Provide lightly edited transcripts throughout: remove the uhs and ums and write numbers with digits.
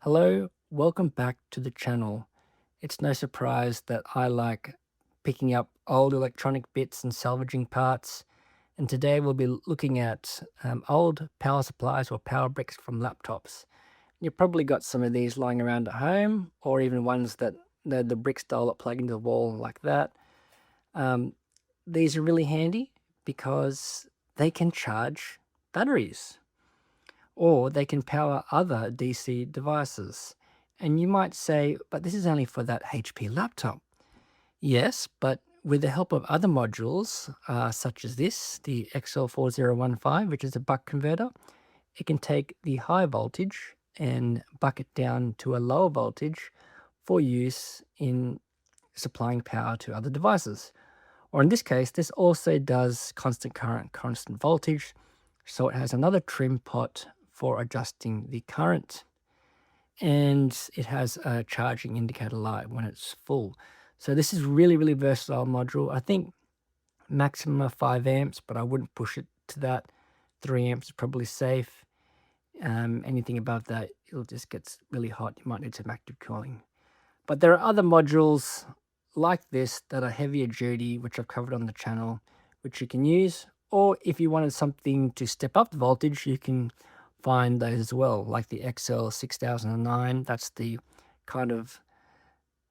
Hello, welcome back to the channel. It's no surprise that I like picking up old electronic bits and salvaging parts, and today we'll be looking at old power supplies or power bricks from laptops. You've probably got some of these lying around at home, or even ones that the brick style that plug into the wall like that. These are really handy because they can charge batteries, or they can power other DC devices. And you might say, but this is only for that HP laptop. Yes, but with the help of other modules, such as this, the XL4015, which is a buck converter, it can take the high voltage and buck it down to a lower voltage for use in supplying power to other devices. Or in this case, this also does constant current, constant voltage, so it has another trim pot for adjusting the current. And it has a charging indicator light when it's full. So this is really versatile module. I think maximum of 5 amps, but I wouldn't push it to that. 3 amps is probably safe. Anything above that, it'll just get really hot. You might need some active cooling. But there are other modules like this that are heavier duty, which I've covered on the channel, which you can use. Or if you wanted something to step up the voltage, you can find those as well, like the XL6009. That's the kind of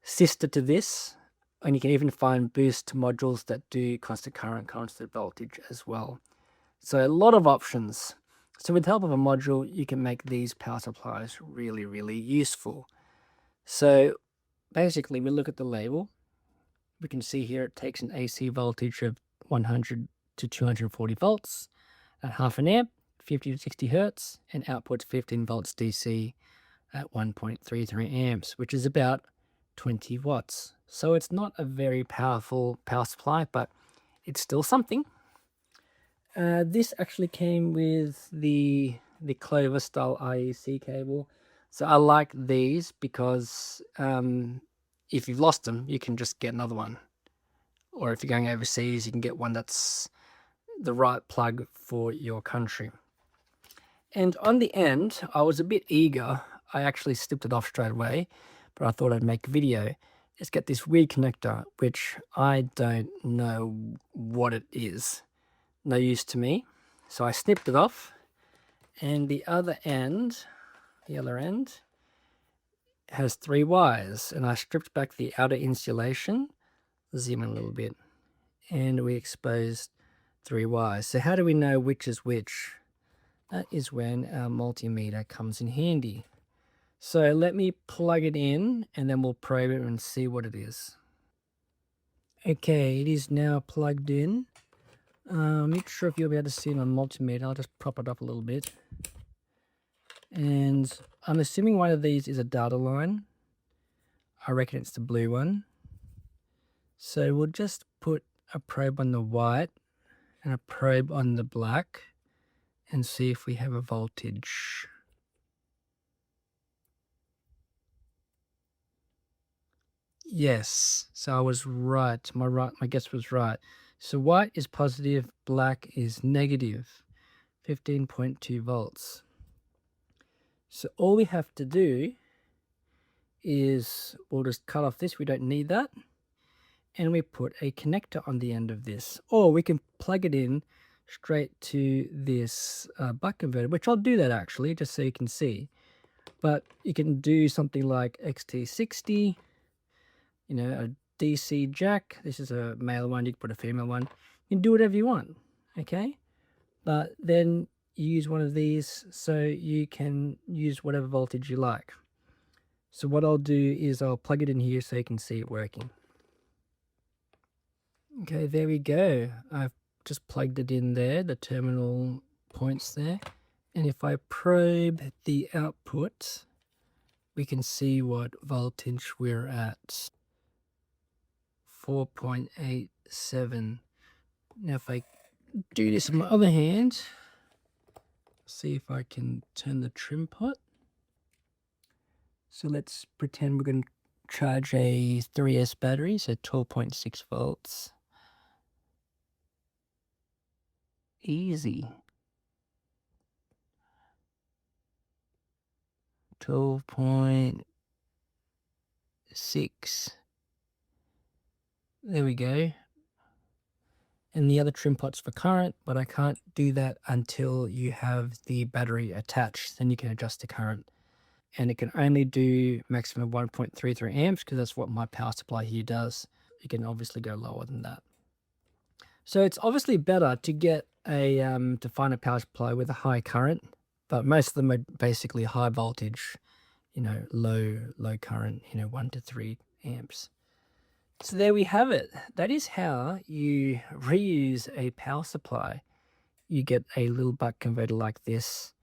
sister to this. And you can even find boost modules that do constant current, constant voltage as well. So a lot of options. So with the help of a module, you can make these power supplies really useful. So basically, we look at the label. We can see here it takes an AC voltage of 100 to 240 volts at half an amp, 50 to 60 hertz, and outputs 15 volts DC at 1.33 amps, which is about 20 watts. So it's not a very powerful power supply, but it's still something. This actually came with the Clover style IEC cable. So I like these because if you've lost them, you can just get another one. Or if you're going overseas, you can get one that's the right plug for your country. And on the end, I was a bit eager. I actually slipped it off straight away, but I thought I'd make a video. It's got this weird connector, which I don't know what it is. No use to me. So I snipped it off, and the other end has 3 wires, and I stripped back the outer insulation. Zoom in a little bit, and we exposed 3 wires. So how do we know which is which? That is when our multimeter comes in handy. So let me plug it in, and then we'll probe it and see what it is. Okay, it is now plugged in. I'm not sure if you'll be able to see it on multimeter. I'll just prop it up a little bit. And I'm assuming one of these is a data line. I reckon it's the blue one. So we'll just put a probe on the white and a probe on the black and see if we have a voltage. Yes, so I was right. My guess was right. So white is positive, black is negative, 15.2 volts. So all we have to do is we'll just cut off this. We don't need that. And we put a connector on the end of this, or we can plug it in straight to this buck converter, which I'll do that actually, just so you can see. But you can do something like XT60, you know, a DC jack. This is a male one, you can put a female one. You can do whatever you want, okay? But then you use one of these so you can use whatever voltage you like. So what I'll do is I'll plug it in here so you can see it working. Okay, there we go. I've just plugged it in there, the terminal points there. And if I probe the output, we can see what voltage we're at. 4.87. Now if I do this on my other hand, see if I can turn the trim pot. So let's pretend we're going to charge a 3S battery, so 12.6 volts. Easy. 12.6. There we go. And the other trim pot's for current, but I can't do that until you have the battery attached. Then you can adjust the current. And it can only do maximum 1.33 amps because that's what my power supply here does. You can obviously go lower than that. So it's obviously better to get a to find a power supply with a high current, but most of them are basically high voltage, low current, 1 to 3 amps. So there we have it. That is how you reuse a power supply. You get a little buck converter like this,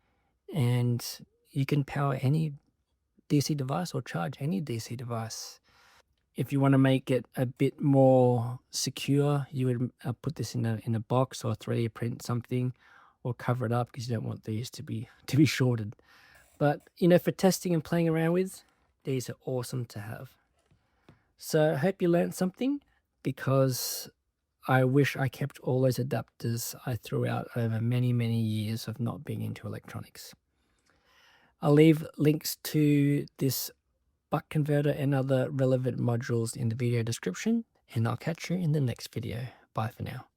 and you can power any DC device or charge any DC device. If you want to make it a bit more secure, you would put this in a box or 3D print something, or cover it up because you don't want these to be shorted. But for testing and playing around with, these are awesome to have. So I hope you learned something, because I wish I kept all those adapters I threw out over many, many years of not being into electronics. I'll leave links to this buck converter and other relevant modules in the video description, and I'll catch you in the next video. Bye for now.